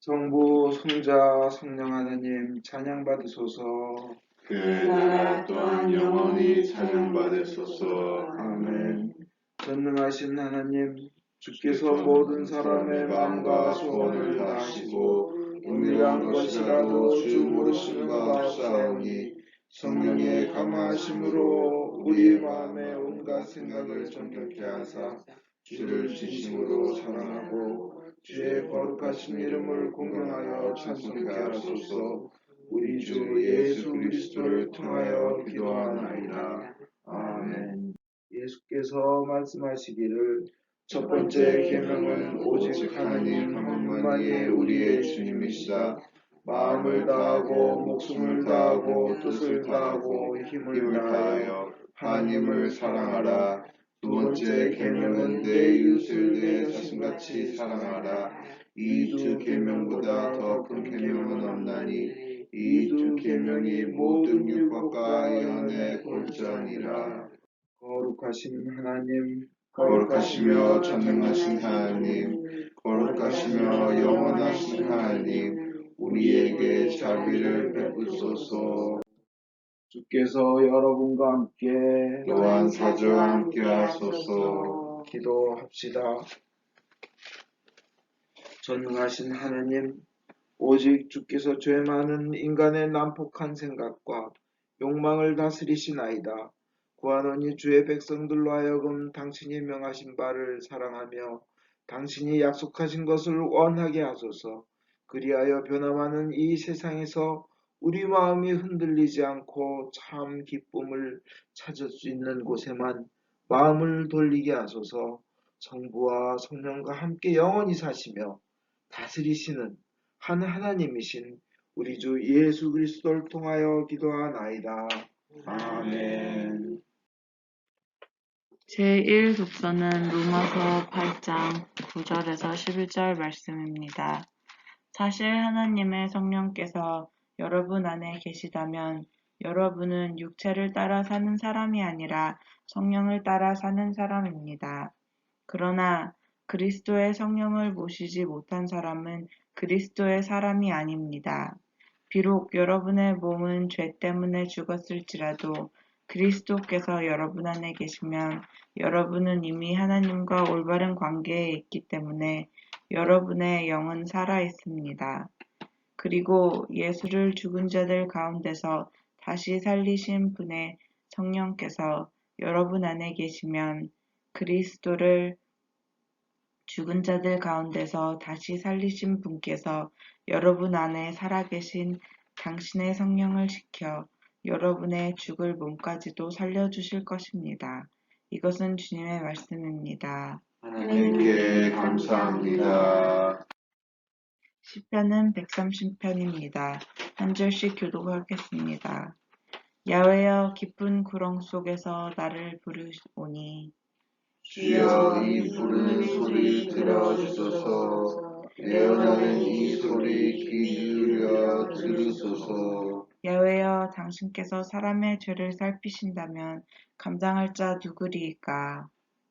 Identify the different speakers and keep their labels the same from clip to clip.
Speaker 1: 성부, 성자, 성령 하나님 찬양 받으소서.
Speaker 2: 그가 또한 영원히 찬양받으소서. 아멘.
Speaker 1: 전능하신 하나님, 주께서 모든 사람의 마음과 소원을 다하시고 은밀한 것이라도 주 모르시는 바 없사오니 성령의 감화하심으로 우리 마음의 온갖 생각을 정결케 하사 주를 진심으로 사랑하고 주의 거룩하신 이름을 공경하여 찬송케 하소서. 우리 주 예수 그리스도를 통하여 기도하나이다. 아멘. 예수께서 말씀하시기를 첫 번째 계명은 오직 하나님 한 분만이 우리의 주님이시다. 마음을 다하고 목숨을 다하고 뜻을 다하고 힘을 다하여 하나님을 사랑하라. 두 번째 계명은 내 이웃을 내 자신같이 사랑하라. 이 두 계명보다 더 큰 계명은 없나니 이 두 계명이 모든 율법과 예언의 골자니라. 거룩하신 하나님,
Speaker 2: 거룩하시며 전능하신 하나님, 거룩하시며 영원하신 하나님, 우리에게 자비를 베푸소서.
Speaker 1: 주께서 여러분과 함께
Speaker 2: 또한 사주와 함께 하소서.
Speaker 1: 기도합시다. 전능하신 하나님, 오직 주께서 죄 많은 인간의 난폭한 생각과 욕망을 다스리시나이다. 구하노니 주의 백성들로 하여금 당신이 명하신 바를 사랑하며 당신이 약속하신 것을 원하게 하소서. 그리하여 변화많은 이 세상에서 우리 마음이 흔들리지 않고 참 기쁨을 찾을 수 있는 곳에만 마음을 돌리게 하소서. 성부와 성령과 함께 영원히 사시며 다스리시는 한 하나님이신 우리 주 예수 그리스도를 통하여 기도하나이다. 아멘.
Speaker 3: 제1독서는 로마서 8장 9절에서 11절 말씀입니다. 사실 하나님의 성령께서 여러분 안에 계시다면 여러분은 육체를 따라 사는 사람이 아니라 성령을 따라 사는 사람입니다. 그러나 그리스도의 성령을 모시지 못한 사람은 그리스도의 사람이 아닙니다. 비록 여러분의 몸은 죄 때문에 죽었을지라도 그리스도께서 여러분 안에 계시면 여러분은 이미 하나님과 올바른 관계에 있기 때문에 여러분의 영은 살아 있습니다. 그리고 예수를 죽은 자들 가운데서 다시 살리신 분의 성령께서 여러분 안에 계시면 그리스도를 죽은 자들 가운데서 다시 살리신 분께서 여러분 안에 살아계신 당신의 성령을 지켜 여러분의 죽을 몸까지도 살려주실 것입니다. 이것은 주님의 말씀입니다.
Speaker 2: 하나님께 감사합니다.
Speaker 3: 시편은 130편입니다. 한 절씩 교독하겠습니다. 야훼여 깊은 구렁 속에서 나를 부르오니
Speaker 2: 주여 이 부르는 소리 들어주소서. 애원하는 이 소리 귀 기울여 들으소서.
Speaker 3: 야훼여 당신께서 사람의 죄를 살피신다면 감당할 자 누구리이까?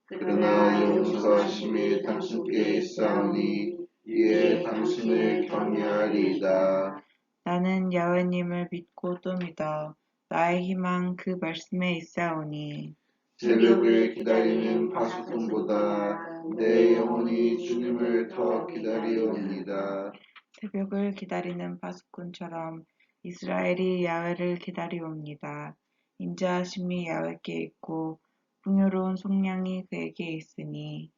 Speaker 2: 그러나 용서하심이 당신께 있사오니 이에 당신을 경외하리이다.
Speaker 3: 나는 야훼님을 믿고 또 믿어 나의 희망 그 말씀에 있사오니
Speaker 2: 새벽을 기다리는 파수꾼보다 내 영혼이 주님을 더 기다리옵니다.
Speaker 3: 새벽을 기다리는 파수꾼처럼 이스라엘이 야훼를 기다리옵니다. 인자하심이 야훼께 있고 풍요로운 속량이 그에게 있으니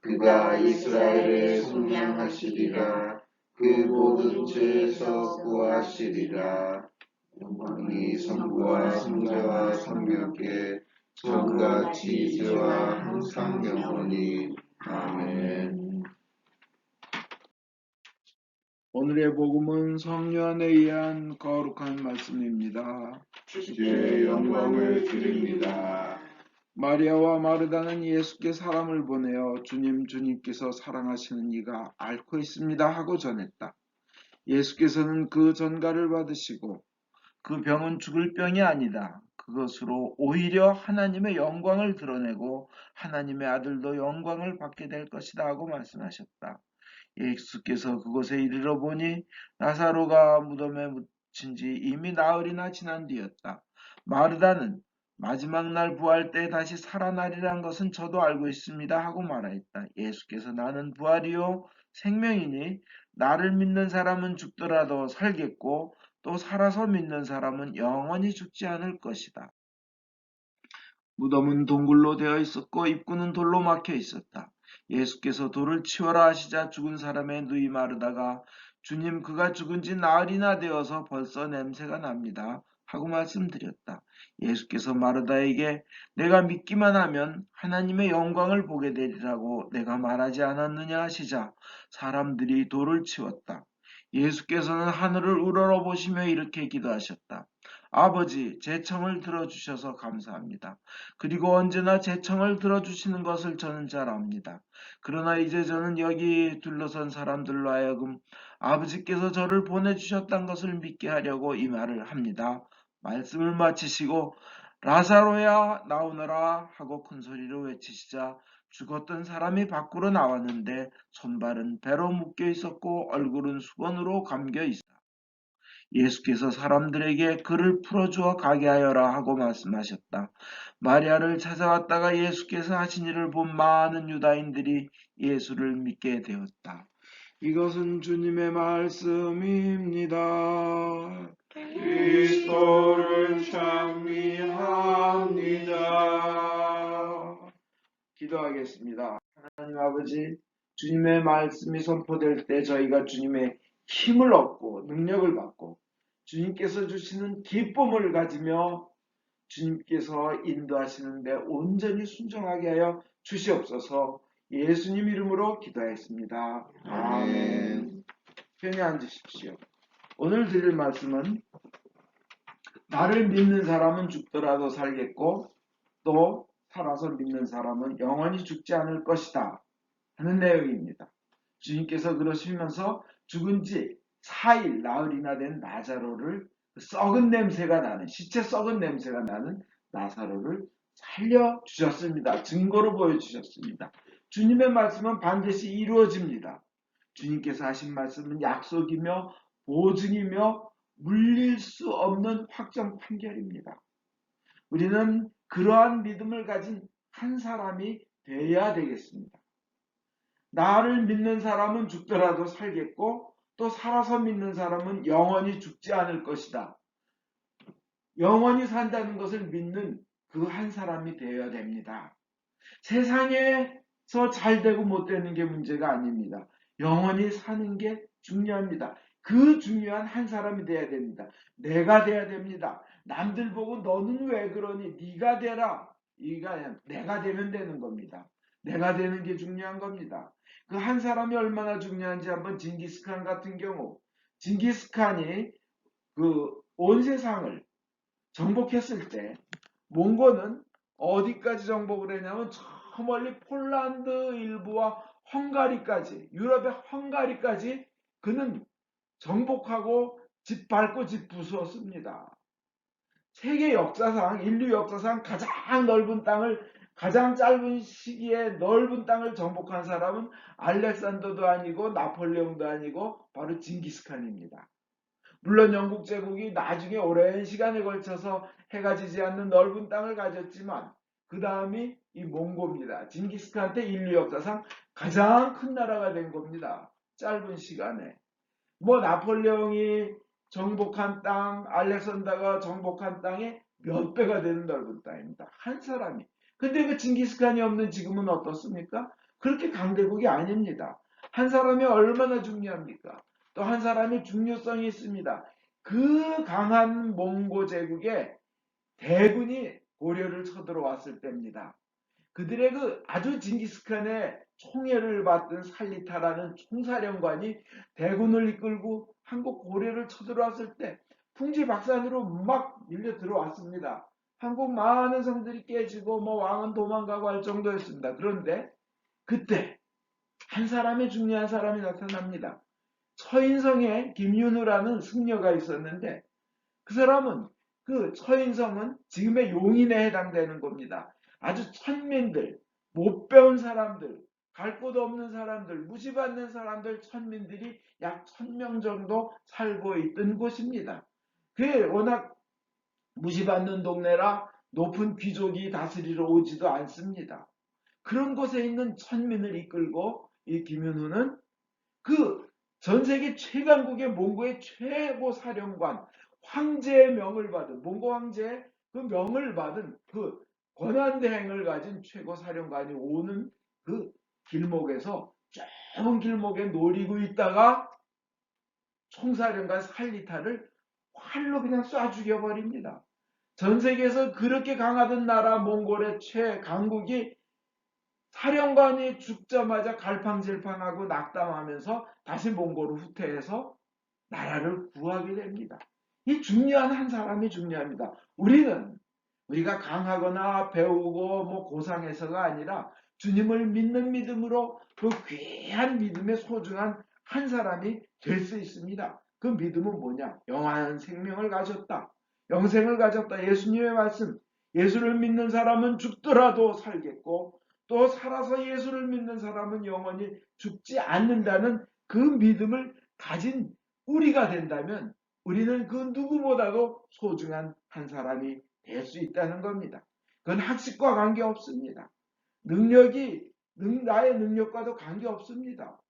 Speaker 2: 그가 이스라엘을 속량하시리라. 그 모든 죄에서 구하시리라. 영광이 성부와 성자와 성령께 처음같이 이제와 항상 영원히. 아멘.
Speaker 1: 오늘의 복음은 성령에 의한 거룩한 말씀입니다.
Speaker 2: 주께 영광을 드립니다.
Speaker 1: 마리아와 마르다는 예수께 사람을 보내어 주님께서 사랑하시는 이가 앓고 있습니다 하고 전했다. 예수께서는 그 전가를 받으시고 그 병은 죽을 병이 아니다. 그것으로 오히려 하나님의 영광을 드러내고 하나님의 아들도 영광을 받게 될 것이다 하고 말씀하셨다. 예수께서 그곳에 이르러 보니 나사로가 무덤에 묻힌 지 이미 나흘이나 지난 뒤였다. 마르다는 마지막 날 부활 때 다시 살아나리란 것은 저도 알고 있습니다 하고 말하였다. 예수께서 나는 부활이요 생명이니 나를 믿는 사람은 죽더라도 살겠고 또 살아서 믿는 사람은 영원히 죽지 않을 것이다. 무덤은 동굴로 되어 있었고 입구는 돌로 막혀 있었다. 예수께서 돌을 치워라 하시자 죽은 사람의 누이 마르다가 주님 그가 죽은 지 나흘이나 되어서 벌써 냄새가 납니다 하고 말씀드렸다. 예수께서 마르다에게 내가 믿기만 하면 하나님의 영광을 보게 되리라고 내가 말하지 않았느냐 하시자 사람들이 돌을 치웠다. 예수께서는 하늘을 우러러보시며 이렇게 기도하셨다. 아버지, 제 청을 들어주셔서 감사합니다. 그리고 언제나 제 청을 들어주시는 것을 저는 잘 압니다. 그러나 이제 저는 여기 둘러선 사람들로 하여금 아버지께서 저를 보내주셨다는 것을 믿게 하려고 이 말을 합니다. 말씀을 마치시고 라사로야 나오너라 하고 큰 소리로 외치시자 죽었던 사람이 밖으로 나왔는데 손발은 배로 묶여 있었고 얼굴은 수건으로 감겨 있었다. 예수께서 사람들에게 그를 풀어주어 가게 하여라 하고 말씀하셨다. 마리아를 찾아왔다가 예수께서 하신 일을 본 많은 유다인들이 예수를 믿게 되었다. 이것은 주님의 말씀입니다.
Speaker 2: 그리스도를 찬미합니다.
Speaker 1: 기도하겠습니다. 하나님 아버지, 주님의 말씀이 선포될 때 저희가 주님의 힘을 얻고 능력을 받고 주님께서 주시는 기쁨을 가지며 주님께서 인도하시는데 온전히 순종하게 하여 주시옵소서. 예수님 이름으로 기도했습니다. 아멘. 편히 앉으십시오. 오늘 드릴 말씀은 나를 믿는 사람은 죽더라도 살겠고 또 살아서 믿는 사람은 영원히 죽지 않을 것이다 하는 내용입니다. 주님께서 그러시면서 죽은 지 4일 나흘이나 된 나사로를 썩은 냄새가 나는 시체 썩은 냄새가 나는 나사로를 살려주셨습니다. 증거로 보여주셨습니다. 주님의 말씀은 반드시 이루어집니다. 주님께서 하신 말씀은 약속이며 보증이며 물릴 수 없는 확정 판결입니다. 우리는 그러한 믿음을 가진 한 사람이 되어야 되겠습니다. 나를 믿는 사람은 죽더라도 살겠고 또 살아서 믿는 사람은 영원히 죽지 않을 것이다. 영원히 산다는 것을 믿는 그 한 사람이 되어야 됩니다. 세상에서 잘 되고 못 되는 게 문제가 아닙니다. 영원히 사는 게 중요합니다. 그 중요한 한 사람이 돼야 됩니다. 내가 돼야 됩니다. 남들 보고 너는 왜 그러니? 네가 되라. 이가 아니라 내가 되면 되는 겁니다. 내가 되는 게 중요한 겁니다. 그 한 사람이 얼마나 중요한지 한번 징기스칸 같은 경우 징기스칸이 그 온 세상을 정복했을 때 몽고는 어디까지 정복을 했냐면 저 멀리 폴란드 일부와 헝가리까지 유럽의 헝가리까지 그는 정복하고 짓밟고 짓부수었습니다. 세계 역사상 인류 역사상 가장 넓은 땅을 가장 짧은 시기에 넓은 땅을 정복한 사람은 알렉산더도 아니고 나폴레옹도 아니고 바로 징기스칸입니다. 물론 영국 제국이 나중에 오랜 시간에 걸쳐서 해가 지지 않는 넓은 땅을 가졌지만 그 다음이 이 몽고입니다. 징기스칸한테 인류 역사상 가장 큰 나라가 된 겁니다. 짧은 시간에. 뭐 나폴레옹이 정복한 땅, 알렉산더가 정복한 땅의 몇 배가 되는 넓은 땅입니다. 한 사람이. 근데 그 징기스칸이 없는 지금은 어떻습니까? 그렇게 강대국이 아닙니다. 한 사람이 얼마나 중요합니까? 또 한 사람이 중요성이 있습니다. 그 강한 몽고 제국에 대군이 고려를 쳐들어왔을 때입니다. 그들의 그 아주 징기스칸의 총애를 받던 살리타라는 총사령관이 대군을 이끌고 한국 고려를 쳐들어왔을 때 풍지박산으로 막 밀려 들어왔습니다. 한국 많은 성들이 깨지고 뭐 왕은 도망가고 할 정도였습니다. 그런데 그때 한 사람의 중요한 사람이 나타납니다. 처인성에 김윤우라는 승려가 있었는데 그 사람은 그 처인성은 지금의 용인에 해당되는 겁니다. 아주 천민들, 못 배운 사람들, 갈 곳 없는 사람들, 무시받는 사람들, 천민들이 약 1000명 정도 살고 있던 곳입니다. 그게 워낙 무시받는 동네라 높은 귀족이 다스리러 오지도 않습니다. 그런 곳에 있는 천민을 이끌고 이 김윤후는 그 전 세계 최강국의 몽고의 최고 사령관, 황제의 명을 받은, 몽고 황제의 그 명을 받은 그 권한대행을 가진 최고 사령관이 오는 그 길목에서, 좁은 길목에 노리고 있다가 총사령관 살리타를 활로 그냥 쏴 죽여버립니다. 전 세계에서 그렇게 강하던 나라 몽골의 최강국이 사령관이 죽자마자 갈팡질팡하고 낙담하면서 다시 몽골을 후퇴해서 나라를 구하게 됩니다. 이 중요한 한 사람이 중요합니다. 우리가 강하거나 배우고 고상해서가 아니라 주님을 믿는 믿음으로 그 귀한 믿음의 소중한 한 사람이 될 수 있습니다. 그 믿음은 뭐냐? 영원한 생명을 가졌다. 영생을 가졌다. 예수님의 말씀. 예수를 믿는 사람은 죽더라도 살겠고 또 살아서 예수를 믿는 사람은 영원히 죽지 않는다는 그 믿음을 가진 우리가 된다면 우리는 그 누구보다도 소중한 한 사람이 될 수 있다는 겁니다. 그건 학식과 관계없습니다. 나의 능력과도 관계없습니다.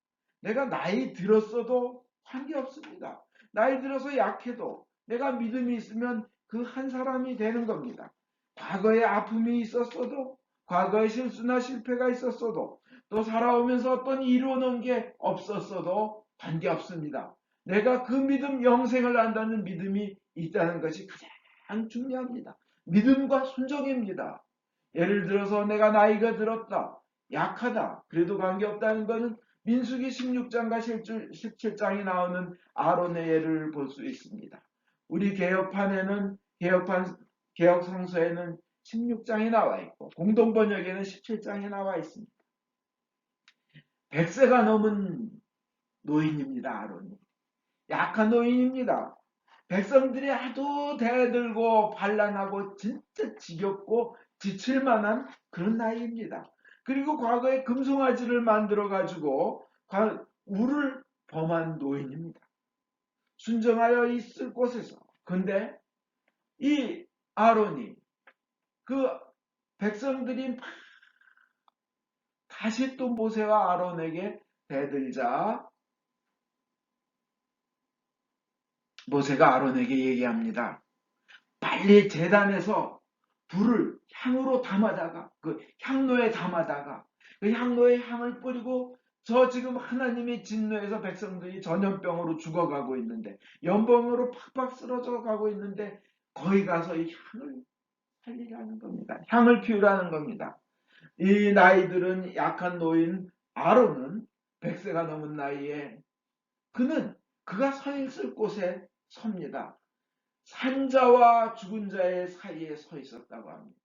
Speaker 1: 내가 나이 들었어도 관계없습니다. 나이 들어서 약해도 내가 믿음이 있으면 그 한 사람이 되는 겁니다. 과거에 아픔이 있었어도, 과거에 실수나 실패가 있었어도, 또 살아오면서 어떤 이루어놓은 게 없었어도 관계없습니다. 내가 그 믿음, 영생을 안다는 믿음이 있다는 것이 가장 중요합니다. 믿음과 순종입니다. 예를 들어서 내가 나이가 들었다, 약하다, 그래도 관계없다는 것은 민수기 16장과 17장이 나오는 아론의 예를 볼 수 있습니다. 우리 개혁 성서에는 16장이 나와 있고 공동번역에는 17장이 나와 있습니다. 100세가 넘은 노인입니다. 아론이. 약한 노인입니다. 백성들이 하도 대들고 반란하고 진짜 지겹고 지칠 만한 그런 나이입니다. 그리고 과거에 금송아지를 만들어 가지고 우를 범한 노인입니다. 순정하여 있을 곳에서. 근데 이 아론이 그 백성들이 다시 또 모세와 아론에게 대들자 모세가 아론에게 얘기합니다. 빨리 제단에서 불을 향으로 담아다가 그 향로에 담아다가 그 향로에 향을 뿌리고 저 지금 하나님의 진노에서 백성들이 전염병으로 죽어가고 있는데 연병으로 팍팍 쓰러져 가고 있는데 거기 가서 이 향을 살리라는 겁니다. 향을 피우라는 겁니다. 이 나이들은 약한 노인 아론은 100세가 넘은 나이에 그가 서 있을 곳에 섭니다. 산자와 죽은 자의 사이에 서 있었다고 합니다.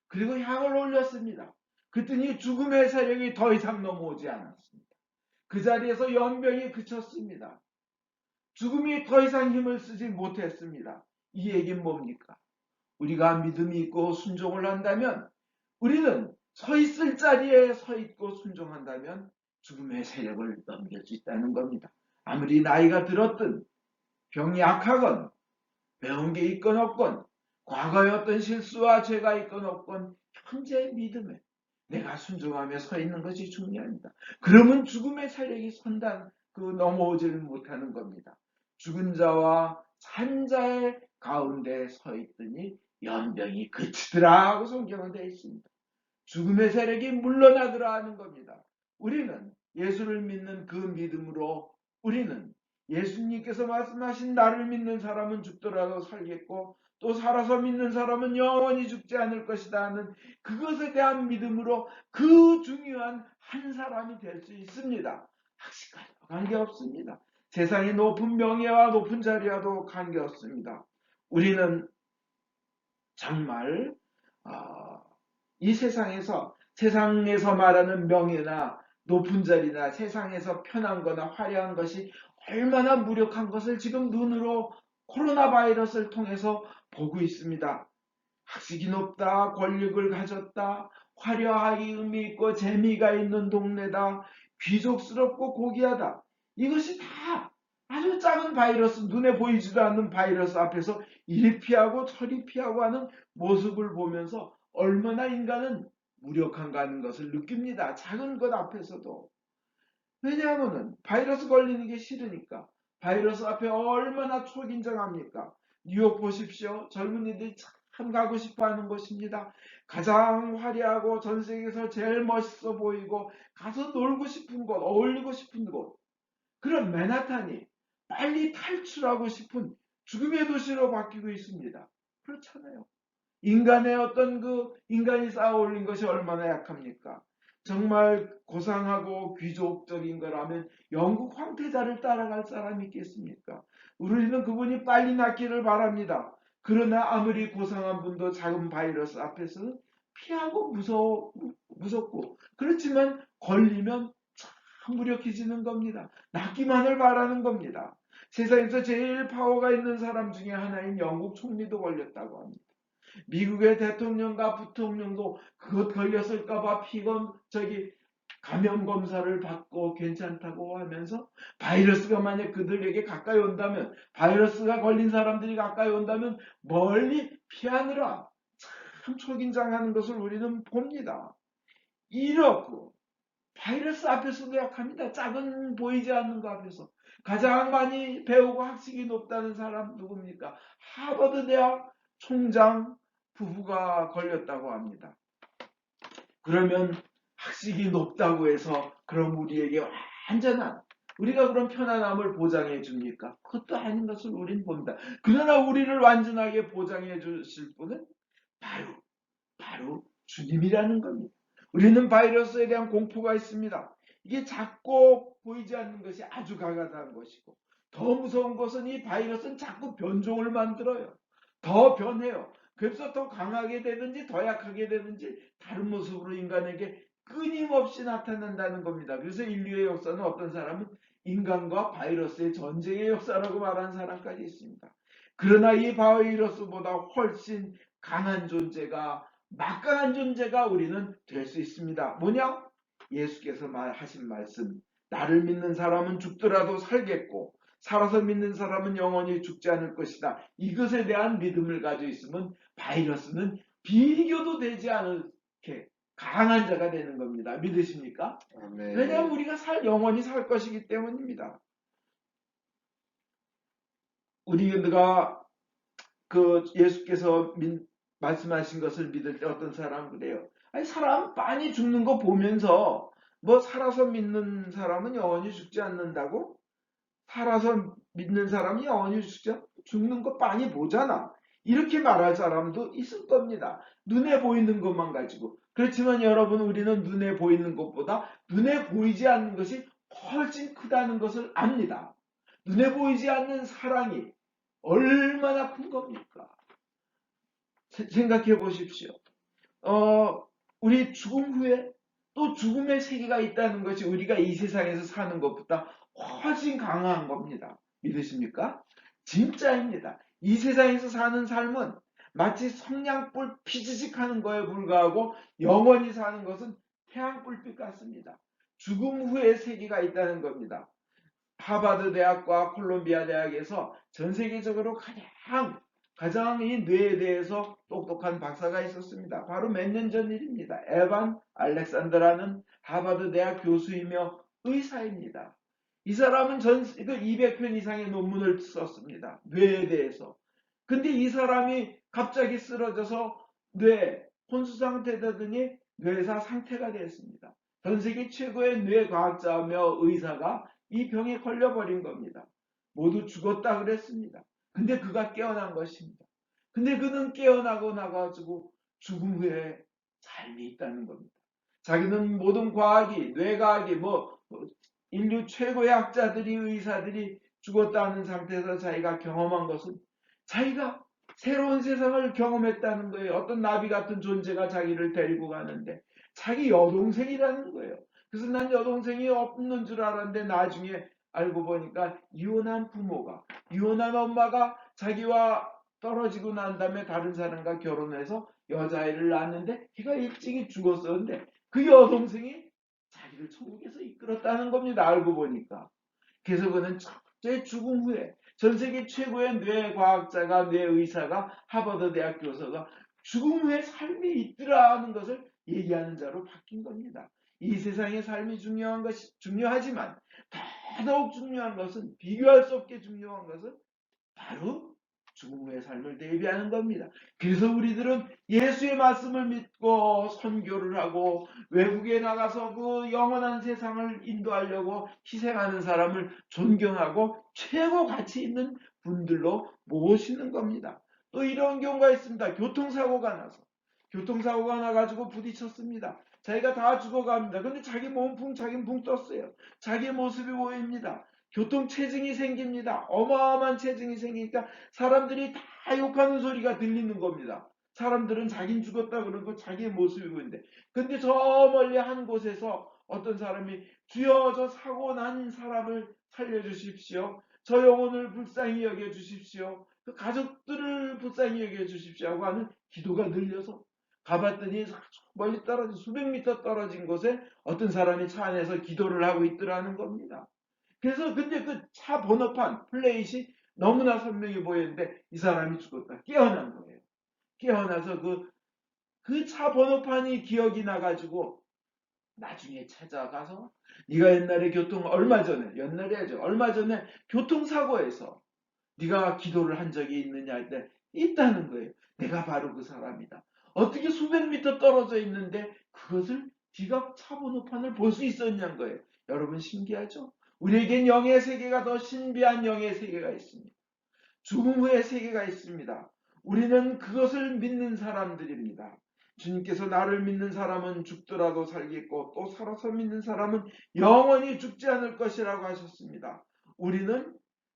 Speaker 1: 그리고 향을 올렸습니다. 그랬더니 죽음의 세력이 더 이상 넘어오지 않았습니다. 그 자리에서 연병이 그쳤습니다. 죽음이 더 이상 힘을 쓰지 못했습니다. 이 얘기는 뭡니까? 우리가 믿음이 있고 순종을 한다면, 우리는 서 있을 자리에 서 있고 순종한다면 죽음의 세력을 넘길 수 있다는 겁니다. 아무리 나이가 들었든 병이 약하건 배운 게 있건 없건 과거의 어떤 실수와 죄가 있건 없건 현재의 믿음에 내가 순종하며 서 있는 것이 중요합니다. 그러면 죽음의 세력이 넘어오지를 못하는 겁니다. 죽은 자와 산 자의 가운데 서 있더니 연병이 그치더라 하고 성경은 되어 있습니다. 죽음의 세력이 물러나더라 하는 겁니다. 우리는 예수를 믿는 그 믿음으로 우리는 예수님께서 말씀하신 나를 믿는 사람은 죽더라도 살겠고 또 살아서 믿는 사람은 영원히 죽지 않을 것이다 하는 그것에 대한 믿음으로 그 중요한 한 사람이 될 수 있습니다. 학식과도 관계없습니다. 세상의 높은 명예와 높은 자리와도 관계없습니다. 우리는 정말 이 세상에서 말하는 명예나 높은 자리나 세상에서 편한 거나 화려한 것이 얼마나 무력한 것을 지금 눈으로 코로나 바이러스를 통해서 보고 있습니다. 학식이 높다, 권력을 가졌다, 화려하기 의미 있고 재미가 있는 동네다. 귀족스럽고 고귀하다. 이것이 다 아주 작은 바이러스, 눈에 보이지도 않는 바이러스 앞에서 이리 피하고 저리 피하고 하는 모습을 보면서 얼마나 인간은 무력한가 하는 것을 느낍니다. 작은 것 앞에서도. 왜냐하면 바이러스 걸리는 게 싫으니까. 바이러스 앞에 얼마나 초긴장합니까? 뉴욕 보십시오. 젊은이들이 참 가고 싶어 하는 곳입니다. 가장 화려하고 전 세계에서 제일 멋있어 보이고 가서 놀고 싶은 곳, 어울리고 싶은 곳. 그런 맨하탄이 빨리 탈출하고 싶은 죽음의 도시로 바뀌고 있습니다. 그렇잖아요. 인간의 어떤 인간이 쌓아 올린 것이 얼마나 약합니까? 정말 고상하고 귀족적인 거라면 영국 황태자를 따라갈 사람이 있겠습니까? 우리는 그분이 빨리 낫기를 바랍니다. 그러나 아무리 고상한 분도 작은 바이러스 앞에서는 피하고 무섭고 그렇지만 걸리면 참 무력해지는 겁니다. 낫기만을 바라는 겁니다. 세상에서 제일 파워가 있는 사람 중에 하나인 영국 총리도 걸렸다고 합니다. 미국의 대통령과 부통령도 그것 걸렸을까봐 감염 검사를 받고 괜찮다고 하면서 바이러스가 만약 그들에게 가까이 온다면, 바이러스가 걸린 사람들이 가까이 온다면 멀리 피하느라 참 초긴장하는 것을 우리는 봅니다. 이렇고 바이러스 앞에서도 약합니다. 작은 보이지 않는 것 앞에서. 가장 많이 배우고 학식이 높다는 사람 누굽니까? 하버드 대학 총장 부부가 걸렸다고 합니다. 그러면 학식이 높다고 해서 그럼 우리에게 완전한 우리가 그런 편안함을 보장해 줍니까? 그것도 아닌 것을 우리는 봅니다. 그러나 우리를 완전하게 보장해 주실 분은 바로 주님이라는 겁니다. 우리는 바이러스에 대한 공포가 있습니다. 이게 작고 보이지 않는 것이 아주 가가다한 것이고 더 무서운 것은 이 바이러스는 자꾸 변종을 만들어요. 더 변해요. 그래서 더 강하게 되든지 더 약하게 되든지 다른 모습으로 인간에게 끊임없이 나타난다는 겁니다. 그래서 인류의 역사는 어떤 사람은 인간과 바이러스의 전쟁의 역사라고 말하는 사람까지 있습니다. 그러나 이 바이러스보다 훨씬 강한 존재가 막강한 존재가 우리는 될 수 있습니다. 뭐냐? 예수께서 하신 말씀. 나를 믿는 사람은 죽더라도 살겠고 살아서 믿는 사람은 영원히 죽지 않을 것이다. 이것에 대한 믿음을 가지고 있으면 바이러스는 비교도 되지 않게 강한 자가 되는 겁니다. 믿으십니까?
Speaker 2: 아멘.
Speaker 1: 왜냐하면 우리가 영원히 살 것이기 때문입니다. 우리가 예수께서 말씀하신 것을 믿을 때 어떤 사람은 그래요. 아니, 사람 많이 죽는 거 보면서 살아서 믿는 사람은 영원히 죽지 않는다고? 살아서 믿는 사람이 영원히 죽는 거 많이 보잖아. 이렇게 말할 사람도 있을 겁니다. 눈에 보이는 것만 가지고. 그렇지만 여러분, 우리는 눈에 보이는 것보다 눈에 보이지 않는 것이 훨씬 크다는 것을 압니다. 눈에 보이지 않는 사랑이 얼마나 큰 겁니까? 생각해 보십시오. 우리 죽음 후에 또 죽음의 세계가 있다는 것이 우리가 이 세상에서 사는 것보다 훨씬 강한 겁니다. 믿으십니까? 진짜입니다. 이 세상에서 사는 삶은 마치 성냥불 피지직하는 거에 불과하고 영원히 사는 것은 태양불빛 같습니다. 죽음 후의 세계가 있다는 겁니다. 하버드 대학과 콜롬비아 대학에서 전 세계적으로 가장 이 뇌에 대해서 똑똑한 박사가 있었습니다. 바로 몇 년 전 일입니다. 에반 알렉산더라는 하버드 대학 교수이며 의사입니다. 이 사람은 200편 이상의 논문을 썼습니다. 뇌에 대해서. 근데 이 사람이 갑자기 쓰러져서 혼수 상태 되더니 뇌사 상태가 됐습니다. 전 세계 최고의 뇌과학자며 의사가 이 병에 걸려버린 겁니다. 모두 죽었다 그랬습니다. 근데 그가 깨어난 것입니다. 근데 그는 깨어나고 나가지고 죽음 후에 삶이 있다는 겁니다. 자기는 모든 과학이, 뇌과학이, 인류 최고의 학자들이, 의사들이 죽었다는 상태에서 자기가 경험한 것은 자기가 새로운 세상을 경험했다는 거예요. 어떤 나비 같은 존재가 자기를 데리고 가는데 자기 여동생이라는 거예요. 그래서 난 여동생이 없는 줄 알았는데 나중에 알고 보니까 이혼한 엄마가 자기와 떨어지고 난 다음에 다른 사람과 결혼해서 여자아이를 낳았는데 걔가 일찍이 죽었었는데 그 여동생이 자기를 천국에서 이끌었다는 겁니다. 알고 보니까. 그래서 그는 첫째 죽음 후에 전 세계 최고의 뇌과학자가 뇌의사가 하버드 대학 교수가 죽음 후에 삶이 있더라는 것을 얘기하는 자로 바뀐 겁니다. 이 세상의 삶이 중요하지만 더더욱 중요한 것은 비교할 수 없게 중요한 것은 바로 죽음 후의 삶을 대비하는 겁니다. 그래서 우리들은 예수의 말씀을 믿고 선교를 하고 외국에 나가서 그 영원한 세상을 인도하려고 희생하는 사람을 존경하고 최고 가치 있는 분들로 모시는 겁니다. 또 이런 경우가 있습니다. 교통사고가 나가지고 부딪혔습니다. 자기가 다 죽어갑니다. 근데 자기 몸풍 떴어요. 자기 모습이 보입니다. 교통체증이 생깁니다. 어마어마한 체증이 생기니까 사람들이 다 욕하는 소리가 들리는 겁니다. 사람들은 자긴 죽었다 그러고 자기의 모습이 보이는데, 근데 저 멀리 한 곳에서 어떤 사람이 주여 저 사고 난 사람을 살려주십시오. 저 영혼을 불쌍히 여겨주십시오. 그 가족들을 불쌍히 여겨주십시오 하고 하는 기도가 들려서 가봤더니 멀리 떨어진 수백 미터 떨어진 곳에 어떤 사람이 차 안에서 기도를 하고 있더라는 겁니다. 그래서 근데 그 차 번호판 플레이시 너무나 선명히 보였는데 이 사람이 죽었다. 깨어난 거예요. 깨어나서 그 차 번호판이 기억이 나가지고 나중에 찾아가서 네가 옛날에 얼마 전에 교통사고에서 네가 기도를 한 적이 있느냐 할 때 있다는 거예요. 내가 바로 그 사람이다. 어떻게 수백 미터 떨어져 있는데 그것을 네가 차 번호판을 볼 수 있었냐는 거예요. 여러분 신기하죠? 우리에겐 영의 세계가 더 신비한 영의 세계가 있습니다. 죽음 후의 세계가 있습니다. 우리는 그것을 믿는 사람들입니다. 주님께서 나를 믿는 사람은 죽더라도 살겠고 또 살아서 믿는 사람은 영원히 죽지 않을 것이라고 하셨습니다. 우리는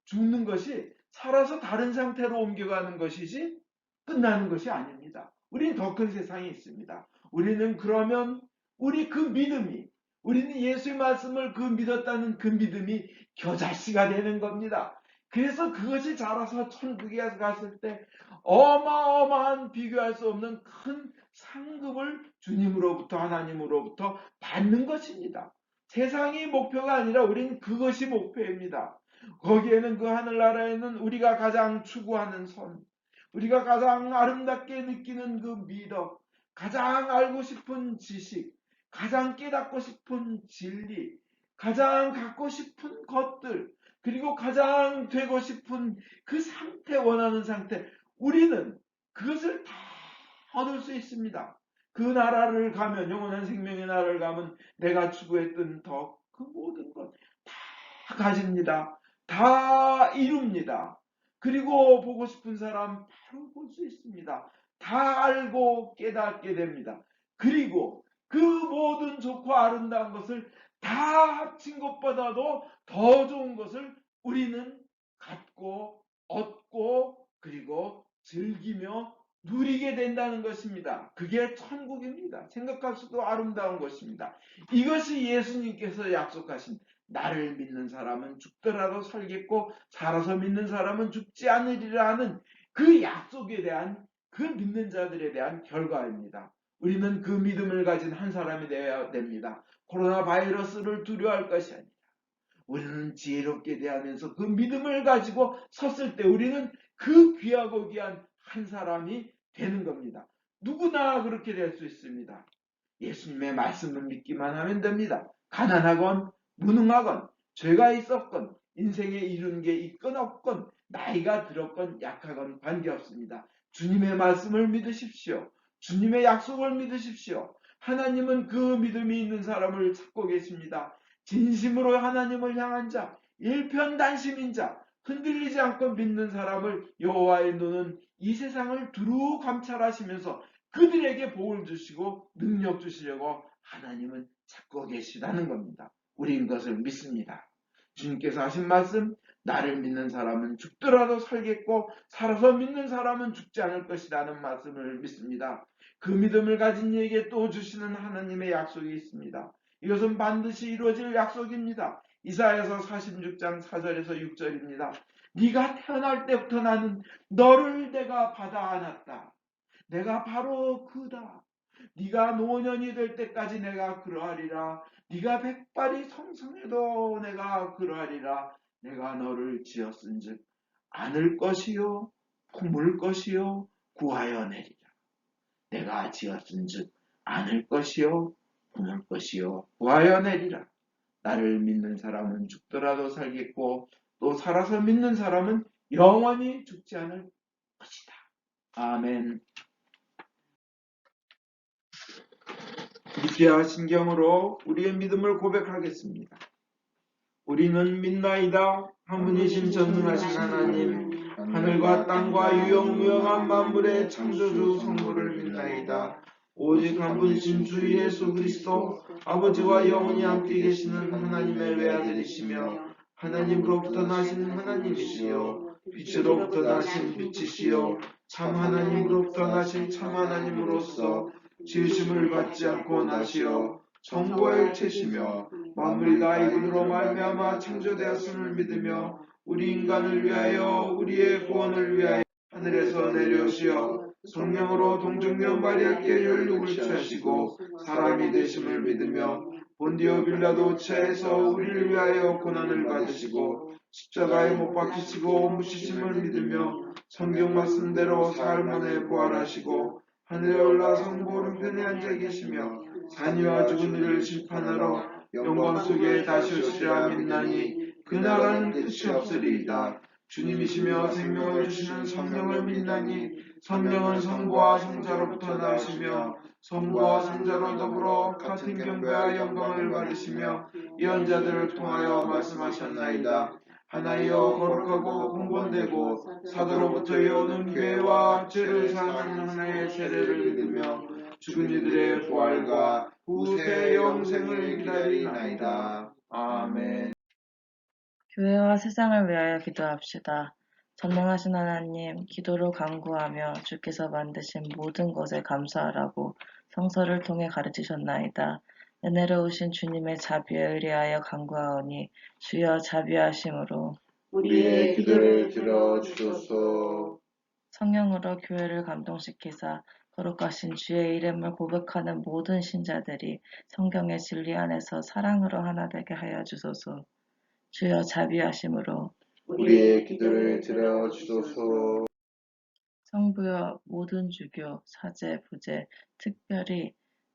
Speaker 1: 죽는 것이 살아서 다른 상태로 옮겨가는 것이지 끝나는 것이 아닙니다. 우리는 더 큰 세상이 있습니다. 우리는 그러면 우리는 예수의 말씀을 믿었다는 그 믿음이 겨자씨가 되는 겁니다. 그래서 그것이 자라서 천국에 갔을 때 어마어마한 비교할 수 없는 큰 상급을 주님으로부터 하나님으로부터 받는 것입니다. 세상이 목표가 아니라 우리는 그것이 목표입니다. 거기에는 그 하늘나라에는 우리가 가장 추구하는 선, 우리가 가장 아름답게 느끼는 그 미덕, 가장 알고 싶은 지식, 가장 깨닫고 싶은 진리, 가장 갖고 싶은 것들, 그리고 가장 되고 싶은 그 상태, 원하는 상태, 우리는 그것을 다 얻을 수 있습니다. 그 나라를 가면, 영원한 생명의 나라를 가면 내가 추구했던 그 모든 것 다 가집니다. 다 이룹니다. 그리고 보고 싶은 사람 바로 볼 수 있습니다. 다 알고 깨닫게 됩니다. 그리고 그 모든 좋고 아름다운 것을 다 합친 것보다도 더 좋은 것을 우리는 갖고 얻고 그리고 즐기며 누리게 된다는 것입니다. 그게 천국입니다. 생각할 수도 아름다운 것입니다. 이것이 예수님께서 약속하신 나를 믿는 사람은 죽더라도 살겠고 살아서 믿는 사람은 죽지 않으리라 하는 그 약속에 대한 그 믿는 자들에 대한 결과입니다. 우리는 그 믿음을 가진 한 사람이 되어야 됩니다. 코로나 바이러스를 두려워할 것이 아니라 우리는 지혜롭게 대하면서 그 믿음을 가지고 섰을 때 우리는 그 귀하고 귀한 한 사람이 되는 겁니다. 누구나 그렇게 될 수 있습니다. 예수님의 말씀을 믿기만 하면 됩니다. 가난하건 무능하건 죄가 있었건 인생에 이룬 게 있건 없건 나이가 들었건 약하건 관계없습니다. 주님의 말씀을 믿으십시오. 주님의 약속을 믿으십시오. 하나님은 그 믿음이 있는 사람을 찾고 계십니다. 진심으로 하나님을 향한 자, 일편단심인 자, 흔들리지 않고 믿는 사람을 여호와의 눈은 이 세상을 두루 감찰하시면서 그들에게 복을 주시고 능력 주시려고 하나님은 찾고 계시다는 겁니다. 우리는 그것을 믿습니다. 주님께서 하신 말씀, 나를 믿는 사람은 죽더라도 살겠고 살아서 믿는 사람은 죽지 않을 것이라는 말씀을 믿습니다. 그 믿음을 가진 이에게 또 주시는 하나님의 약속이 있습니다. 이것은 반드시 이루어질 약속입니다. 이사야서 46장 4절에서 6절입니다. 네가 태어날 때부터 나는 너를 내가 받아 안았다. 내가 바로 그다. 네가 노년이 될 때까지 내가 그러하리라. 네가 백발이 성성해도 내가 그러하리라. 내가 너를 지었은즉 안을 것이요 품을 것이요 구하여 내리라. 내가 지었은즉 안을 것이요 품을 것이요 구하여 내리라. 나를 믿는 사람은 죽더라도 살겠고 또 살아서 믿는 사람은 영원히 죽지 않을 것이다. 아멘. 니케아 신경으로 우리의 믿음을 고백하겠습니다. 우리는 믿나이다. 한 분이신 전능하신 하나님, 하늘과 땅과 유영무영한 만물의 창조주 성부를 믿나이다. 오직 한 분이신 주 예수 그리스도 아버지와 영원히 함께 계시는 하나님의 외아들이시며 하나님으로부터 나신 하나님이시요 빛으로부터 나신 빛이시요 참 하나님으로부터 나신 참 하나님으로서 지으심을 받지 않고 나시어 성부와 일체시며 만물이 다 이분으로 말미암아 창조되었음을 믿으며 우리 인간을 위하여 우리의 구원을 위하여 하늘에서 내려오시어 성령으로 동정녀 마리아께 혈육을 취하시고 사람이 되심을 믿으며 본디오 빌라도 체에서 우리를 위하여 고난을 받으시고 십자가에 못 박히시고 묻히심을 믿으며 성경 말씀대로 사흘 만에 부활하시고 하늘에 올라 성부 오른편에 앉아 계시며 산이와 죽은 이를 심판하러 영광 속에 다시 오시리라 믿나니 그 나라는 끝이 없으리이다. 주님이시며 생명을 주시는 성령을 믿나니 성령은 성부와 성자로부터 나오시며 성부와 성자로 더불어 같은 경배와 영광을 받으시며 예언자들을 통하여 말씀하셨나이다. 하나이여 거룩하고 공본되고 사도로부터 오는 교회와 죄를 사하는 하나의 세례를 믿으며 죽은 이들의 부활과 후세 영생을 기다리나이다. 아멘.
Speaker 3: 교회와 세상을 위하여 기도합시다. 전능하신 하나님, 기도로 간구하며 주께서 만드신 모든 것에 감사하라고 성서를 통해 가르치셨나이다. 은혜로우신 주님의 자비에 의뢰하여 간구하오니 주여 자비하심으로
Speaker 2: 우리의 기도를 들어주소서.
Speaker 3: 성령으로 교회를 감동시키사 거룩하신 주의 이름을 고백하는 모든 신자들이 성경의 진리 안에서 사랑으로 하나 되게 하여 주소서. 주여 자비하심으로
Speaker 2: 우리의 기도를 들어주소서.
Speaker 3: 성부여 모든 주교, 사제, 부제, 특별히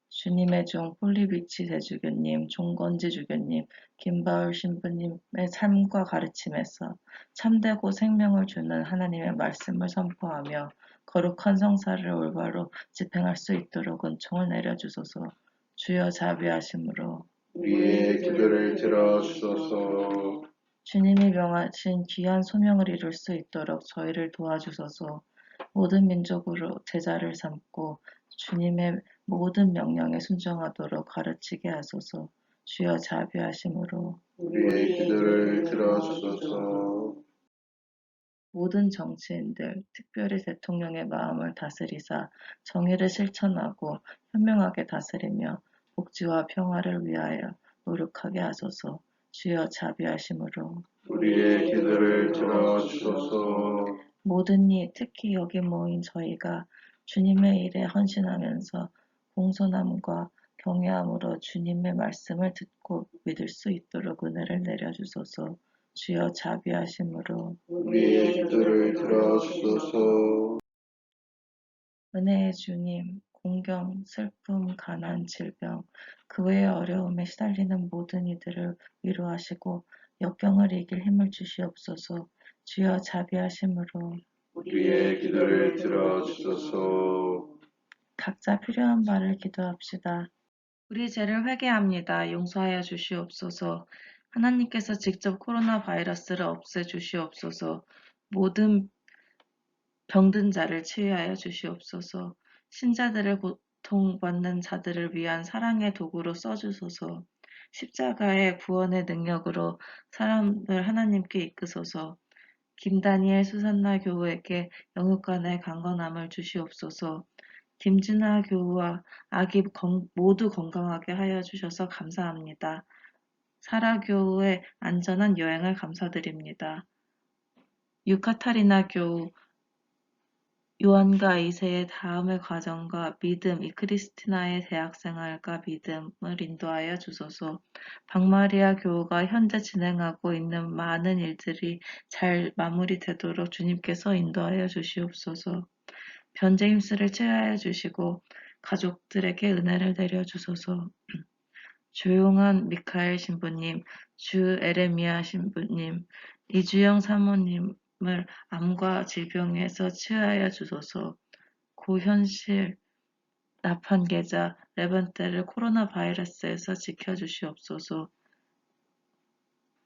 Speaker 3: 주님의 종 폴리비치 대주교님, 종건지 주교님, 김바울 신부님의 삶과 가르침에서 참되고 생명을 주는 하나님의 말씀을 선포하며 거룩한 성사를 올바로 집행할 수 있도록 은총을 내려주소서. 주여 자비하심으로
Speaker 2: 우리의 기도를 들어주소서.
Speaker 3: 주님이 명하신 귀한 소명을 이룰 수 있도록 저희를 도와주소서. 모든 민족으로 제자를 삼고 주님의 모든 명령에 순종하도록 가르치게 하소서. 주여 자비하심으로
Speaker 2: 우리의 기도를 들어주소서.
Speaker 3: 모든 정치인들, 특별히 대통령의 마음을 다스리사 정의를 실천하고 현명하게 다스리며 복지와 평화를 위하여 노력하게 하소서. 주여 자비하심으로
Speaker 2: 우리의 기도를 들어주소서.
Speaker 3: 모든 이 특히 여기 모인 저희가 주님의 일에 헌신하면서 공손함과 경외함으로 주님의 말씀을 듣고 믿을 수 있도록 은혜를 내려주소서. 주여 자비하심으로
Speaker 2: 우리의 기도를 들어주소서.
Speaker 3: 은혜의 주님, 공경, 슬픔, 가난, 질병, 그 외의 어려움에 시달리는 모든 이들을 위로하시고 역경을 이길 힘을 주시옵소서. 주여 자비하심으로
Speaker 2: 우리의 기도를 들어주소서.
Speaker 3: 각자 필요한 바를 기도합시다. 우리 죄를 회개합니다. 용서하여 주시옵소서. 하나님께서 직접 코로나 바이러스를 없애 주시옵소서. 모든 병든 자를 치유하여 주시옵소서. 신자들을 고통받는 자들을 위한 사랑의 도구로 써주소서. 십자가의 구원의 능력으로 사람을 하나님께 이끄소서. 김다니엘 수산나 교우에게 영육간의 강건함을 주시옵소서. 김진아 교우와 아기 모두 건강하게 하여 주셔서 감사합니다. 사라교우의 안전한 여행을 감사드립니다. 유카타리나 교우 요한과 2세의 다음의 과정과 믿음, 이 크리스티나의 대학생활과 믿음을 인도하여 주소서. 박마리아 교우가 현재 진행하고 있는 많은 일들이 잘 마무리되도록 주님께서 인도하여 주시옵소서. 변제임스를 치유하여 주시고 가족들에게 은혜를 내려 주소서. 조용한 미카엘 신부님, 주 에레미야 신부님, 이주영 사모님을 암과 질병에서 치유하여 주소서. 고현실 나판 계좌 레반떼를 코로나 바이러스에서 지켜주시옵소서.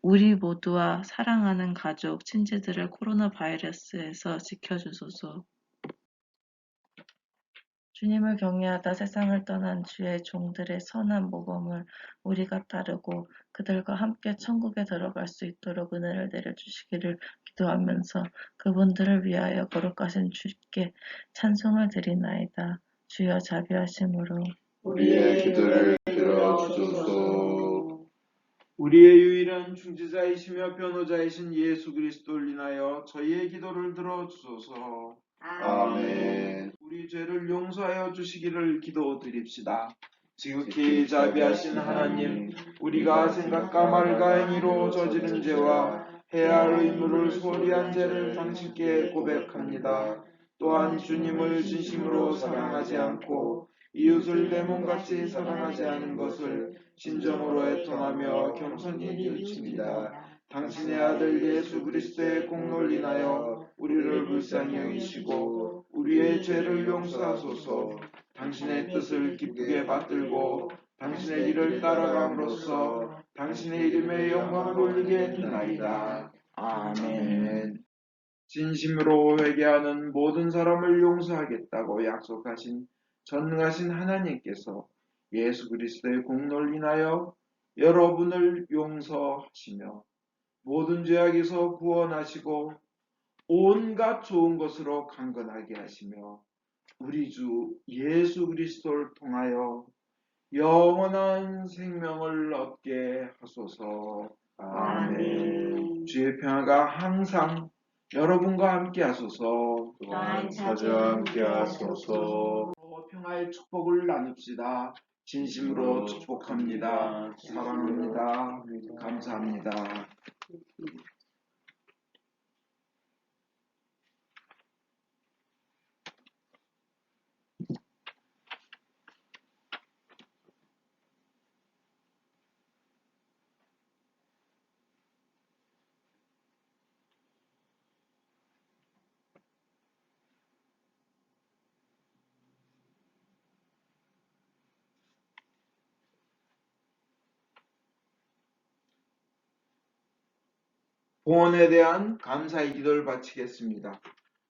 Speaker 3: 우리 모두와 사랑하는 가족, 친지들을 코로나 바이러스에서 지켜주소서. 주님을 경외하다 세상을 떠난 주의 종들의 선한 모범을 우리가 따르고 그들과 함께 천국에 들어갈 수 있도록 은혜를 내려주시기를 기도하면서 그분들을 위하여 거룩하신 주께 찬송을 드리나이다. 주여 자비하심으로
Speaker 2: 우리의 기도를 들어주소서.
Speaker 1: 우리의 유일한 중지자이시며 변호자이신 예수 그리스도를 인하여 저희의 기도를 들어주소서.
Speaker 2: 아멘.
Speaker 1: 우리 죄를 용서하여 주시기를 기도드립시다. 지극히 자비하신 하나님, 우리가 생각과 말과 행위로 저지른 죄와 해야 할 의무를 소홀히 한 죄를 당신께 고백합니다. 또한 주님을 진심으로 사랑하지 않고 이웃을 내 몸같이 사랑하지 않은 것을 진정으로 애통하며 겸손히 뉘우칩니다. 당신의 아들 예수 그리스도의 공로를 인하여 우리를 불쌍히 여기시고 우리의 죄를 용서하소서. 당신의 뜻을 기쁘게 받들고 당신의 길을 따라감으로써 당신의 이름의 영광을 올리게 했나이다. 아멘. 진심으로 회개하는 모든 사람을 용서하겠다고 약속하신 전능하신 하나님께서 예수 그리스도의 공로를 인하여 여러분을 용서하시며 모든 죄악에서 구원하시고 온갖 좋은 것으로 강건하게 하시며 우리 주 예수 그리스도를 통하여 영원한 생명을 얻게 하소서. 아멘. 주의 평화가 항상 여러분과 함께 하소서.
Speaker 2: 또한 자주와 함께 하소서.
Speaker 1: 평화의 축복을 나눕시다. 진심으로 축복합니다. 사랑합니다. 감사합니다. 구원에 대한 감사의 기도를 바치겠습니다.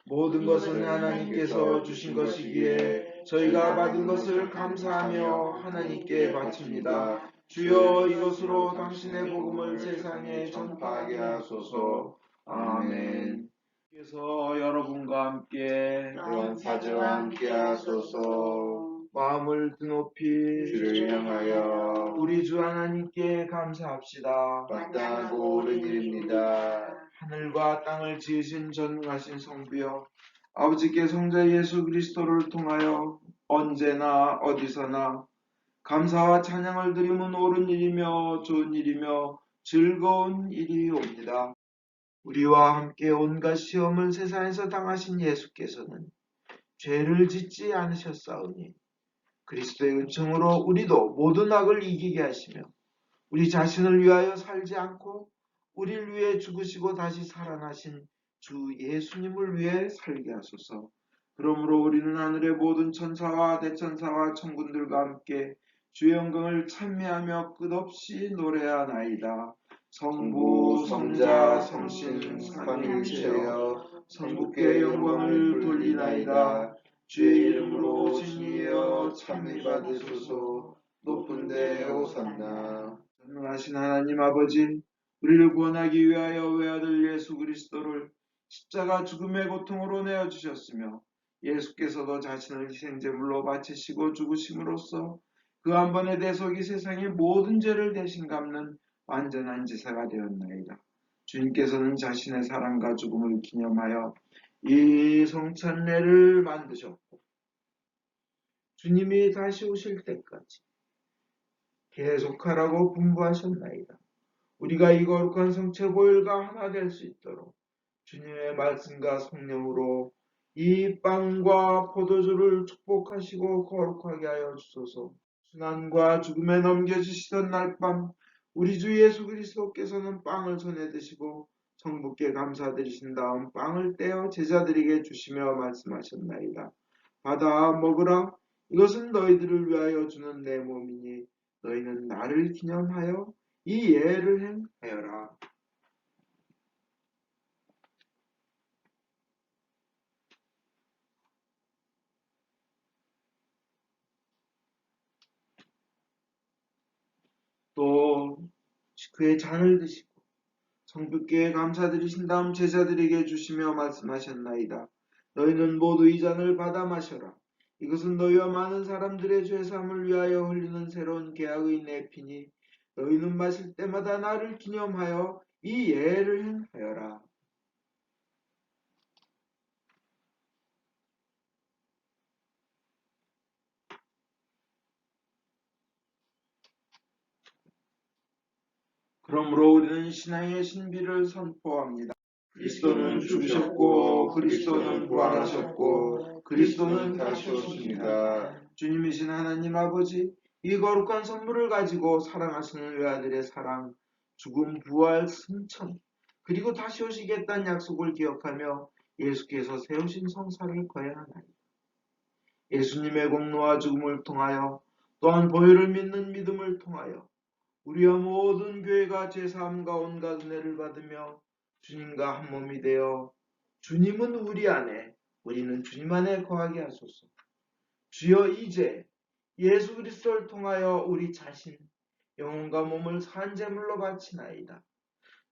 Speaker 1: 모든 것은 하나님께서 주신 것이기에 저희가 받은 것을 감사하며 하나님께 바칩니다. 주여 이것으로 당신의 복음을 세상에 전파하게 하소서. 아멘. 그래서 여러분과 함께
Speaker 2: 또한 사제와 함께 하소서.
Speaker 1: 마음을 드높이
Speaker 2: 주를 향하여
Speaker 1: 우리 주 하나님께 감사합시다.
Speaker 2: 마땅하고 옳은 일입니다.
Speaker 1: 하늘과 땅을 지으신 전능하신 성부여 아버지께 성자 예수 그리스도를 통하여 언제나 어디서나 감사와 찬양을 드리면 옳은 일이며 좋은 일이며 즐거운 일이옵니다. 우리와 함께 온갖 시험을 세상에서 당하신 예수께서는 죄를 짓지 않으셨사오니 그리스도의 은총으로 우리도 모든 악을 이기게 하시며 우리 자신을 위하여 살지 않고 우리를 위해 죽으시고 다시 살아나신 주 예수님을 위해 살게 하소서. 그러므로 우리는 하늘의 모든 천사와 대천사와 천군들과 함께 주의 영광을 찬미하며 끝없이 노래하나이다. 성부, 성자, 성신, 삼위일체여 성부께 영광을 돌리나이다. 주의 이름으로 오신 이여 찬미 받으소서. 높은 데 오산나. 전능하신 하나님 아버지, 우리를 구원하기 위하여 외아들 예수 그리스도를 십자가 죽음의 고통으로 내어주셨으며 예수께서도 자신을 희생제물로 바치시고 죽으심으로써 그 한 번의 대속이 세상의 모든 죄를 대신 갚는 완전한 제사가 되었나이다. 주님께서는 자신의 사랑과 죽음을 기념하여 이 성찬례를 만드셨고 주님이 다시 오실 때까지 계속하라고 분부하셨나이다. 우리가 이 거룩한 성체 보혈과 하나 될 수 있도록 주님의 말씀과 성령으로 이 빵과 포도주를 축복하시고 거룩하게 하여 주소서. 순환과 죽음에 넘겨주시던 날 밤 우리 주 예수 그리스도께서는 빵을 손에 드시고 성부께 감사드리신 다음 빵을 떼어 제자들에게 주시며 말씀하셨나이다. 받아 먹으라. 이것은 너희들을 위하여 주는 내 몸이니 너희는 나를 기념하여 이 예를 행하여라. 또 그의 잔을 드시고 성부께 감사드리신 다음 제자들에게 주시며 말씀하셨나이다. 너희는 모두 이 잔을 받아 마셔라. 이것은 너희와 많은 사람들의 죄사함을 위하여 흘리는 새로운 계약의 내 피니 너희는 마실 때마다 나를 기념하여 이 예를 행하여라. 그러므로 우리는 신앙의 신비를 선포합니다. 그리스도는 죽으셨고 그리스도는 부활하셨고 그리스도는 다시 오십니다. 주님이신 하나님 아버지, 이 거룩한 선물을 가지고 사랑하시는 외아들의 사랑, 죽음, 부활, 승천, 그리고 다시 오시겠다는 약속을 기억하며 예수께서 세우신 성사를 거행하나이다. 예수님의 공로와 죽음을 통하여 또한 보혈을 믿는 믿음을 통하여 우리와 모든 교회가 제사함과 온갖 은혜를 받으며 주님과 한 몸이 되어 주님은 우리 안에 우리는 주님 안에 거하게 하소서. 주여 이제 예수 그리스도를 통하여 우리 자신 영혼과 몸을 산제물로 바치나이다.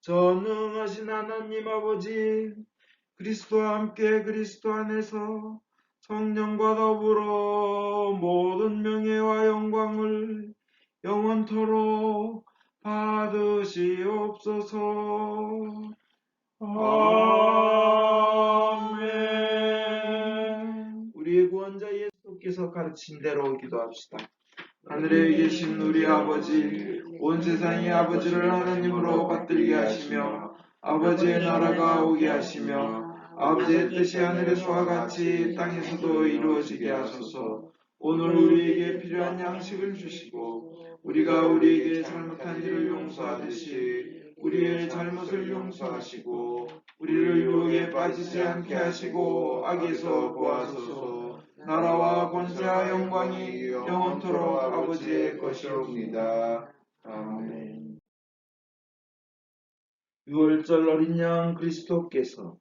Speaker 1: 전능하신 하나님 아버지, 그리스도와 함께 그리스도 안에서 성령과 더불어 모든 명예와 영광을 영원토록 받으시옵소서. 아멘. 우리의 구원자 예수께서 가르친 대로 기도합시다. 하늘에 계신 우리 아버지, 온 세상의 아버지를 하나님으로 받들게 하시며 아버지의 나라가 오게 하시며 아버지의 뜻이 하늘에서와 같이 땅에서도 이루어지게 하소서. 오늘 우리에게 필요한 양식을 주시고 우리가 우리에게 잘못한 일을 용서하듯이 우리의 잘못을 용서하시고 우리를 유혹에 빠지지 않게 하시고 악에서 구하소서. 나라와 권세와 영광이 영원토록 아버지의 것이옵니다. 아멘. 6월절 어린 양 그리스도께서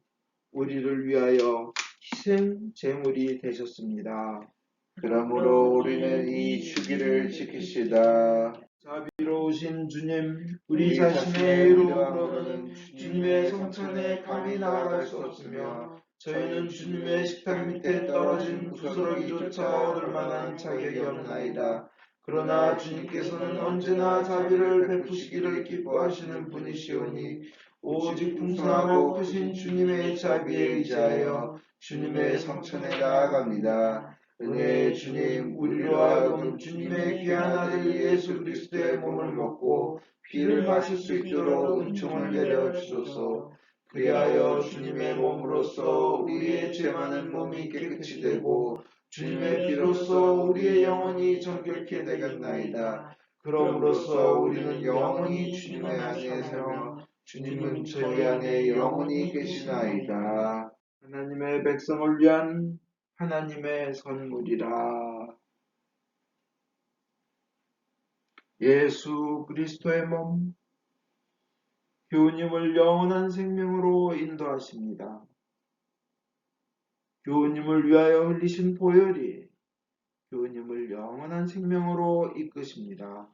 Speaker 1: 우리를 위하여 희생 제물이 되셨습니다.
Speaker 2: 그러므로 우리는 이 주기를 지키시다.
Speaker 1: 자비로우신 주님, 우리 자신의 의로움으로는 주님의 성찬에 감히 나아갈 수 없으며 저희는 주님의 식탁 밑에 떨어진 부스러기조차 얻을 만한 자격이 없나이다. 그러나 주님께서는 언제나 자비를 베푸시기를 기뻐하시는 분이시오니 오직 풍성하고 크신 주님의 자비에 의지하여 주님의 성찬에 나아갑니다. 은혜의 주님, 우리로 하여금 주님의 귀한 아들 예수 그리스도의 몸을 먹고 피를 마실 수 있도록 은총을 내려 주소서. 그리하여 주님의 몸으로써 우리의 죄 많은 몸이 깨끗이 되고 주님의 피로써 우리의 영혼이 정결케 되겠나이다. 그럼으로써 우리는 영원히 주님의 안에 살며 주님은 저희 안에 영원히 계시나이다. 하나님의 백성을 위한 하나님의 선물이라. 예수 그리스도의 몸, 교우님을 영원한 생명으로 인도하십니다. 교우님을 위하여 흘리신 보혈이 교우님을 영원한 생명으로 이끄십니다.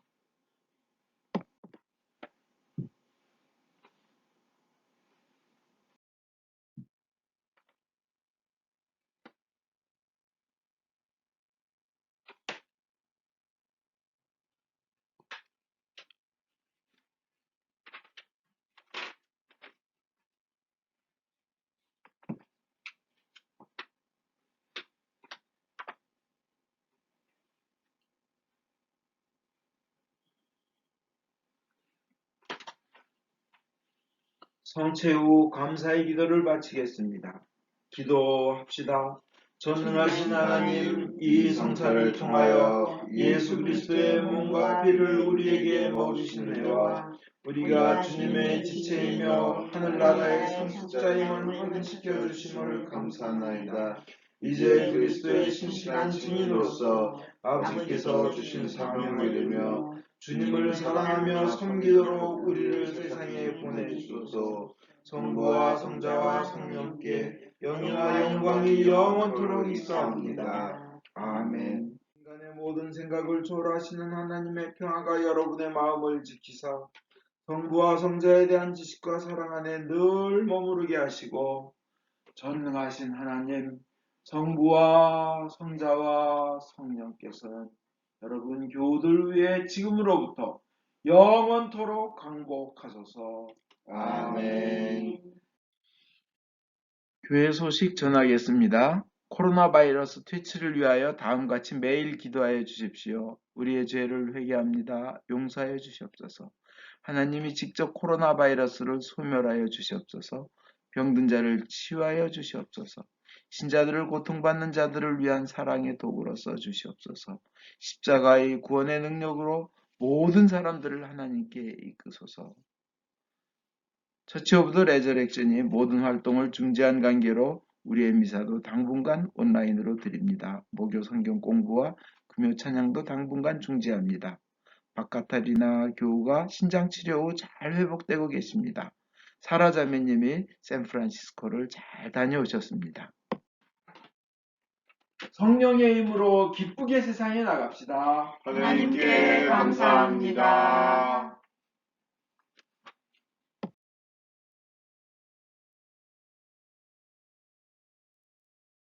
Speaker 1: 성체 후 감사의 기도를 바치겠습니다. 기도합시다. 전능하신 하나님, 이 성사를 통하여 예수 그리스도의 몸과 피를 우리에게 먹으신 은혜와 우리가 주님의 지체이며 하늘나라의 상속자임을 확인시켜 주심을 감사하나이다. 이제 그리스도의 신실한 증인으로서 아버지께서 주신 사명을 이루며 주님을 사랑하며 섬기도록 우리를 세상에 보내주소서. 성부와 성자와 성령께 영예와 영광이 영원토록 있사옵니다. 아멘. 인간의 모든 생각을 초월하시는 하나님의 평화가 여러분의 마음을 지키사 성부와 성자에 대한 지식과 사랑 안에 늘 머무르게 하시고, 전능하신 하나님, 성부와 성자와 성령께서는 여러분 교우들 위해 지금으로부터 영원토록 강복하소서.
Speaker 2: 아멘.
Speaker 1: 교회 소식 전하겠습니다. 코로나 바이러스 퇴치를 위하여 다음같이 매일 기도하여 주십시오. 우리의 죄를 회개합니다. 용서하여 주시옵소서. 하나님이 직접 코로나 바이러스를 소멸하여 주시옵소서. 병든 자를 치유하여 주시옵소서. 신자들을 고통받는 자들을 위한 사랑의 도구로 써 주시옵소서. 십자가의 구원의 능력으로 모든 사람들을 하나님께 이끄소서. 처치 오브 더 레저렉션이 모든 활동을 중지한 관계로 우리의 미사도 당분간 온라인으로 드립니다. 목요 성경 공부와 금요 찬양도 당분간 중지합니다. 박카타리나 교우가 신장치료 후 잘 회복되고 계십니다. 사라 자매님이 샌프란시스코를 잘 다녀오셨습니다. 성령의 힘으로 기쁘게 세상에 나갑시다.
Speaker 2: 하나님께 감사합니다.